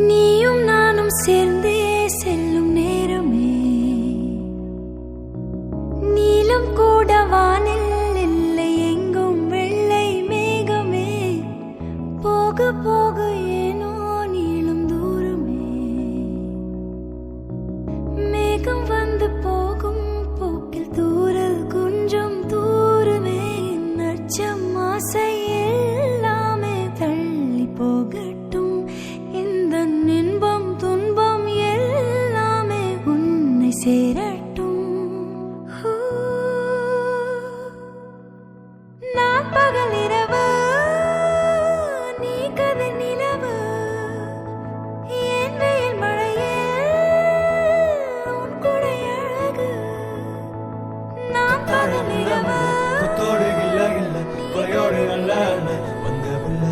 நீயும் நானும் சேர்ந்தே செல்லும் நேரமே நீலம் கூட வானில் இல்லை எங்கும் வெள்ளை மேகமே போக போக ஏனோ நீளும் தூரமே மேகம் வந்து போகும் போக்கில் தூரல் கொஞ்சம் தூரமே நச்சம் ஆசை எல்லாமே தள்ளி போகட்டும் இந்த இன்பம் துன்பம் எல்லாமே உன்னை சேரட்டும் நான் பகல் இரவு நீ கதிர் நிலவு என் வெயில் மழையே உன் குடை அழகு நான் பகல் இரவு குத்தோடு கில்ல கில்ல கொலையோடு நல்ல வந்த புள்ள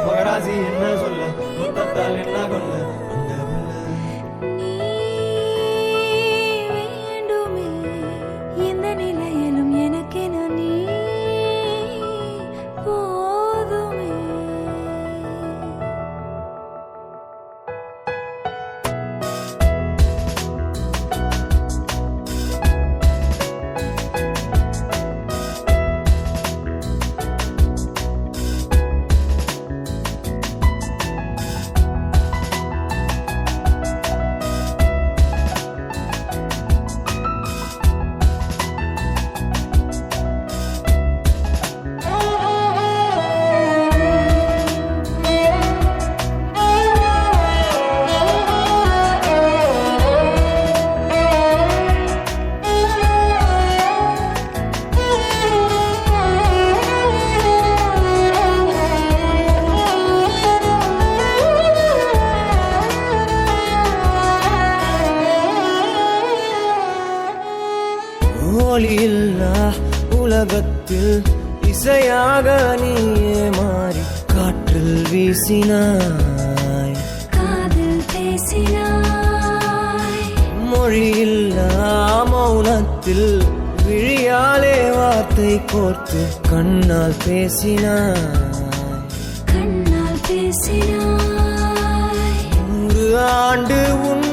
மகராசி என்ன சொல்ல முத்தத்தால் என்ன கொல்ல வந்த புள்ள நீ வேண்டுமே எந்த நிலையிலும் எனக்கென நீ போதுமே ஒளியில்லா உலகத்தில் இசையாக நீயே மாறி காற்றில் வீசினாய் காதில் பேசினாய் மொழியில்லா மௌனத்தில் விழியாலே வார்த்தை கோர்த்து கண்ணால் பேசினாய் கண்ணால் பேசினாய் 100 ஆண்டு உன்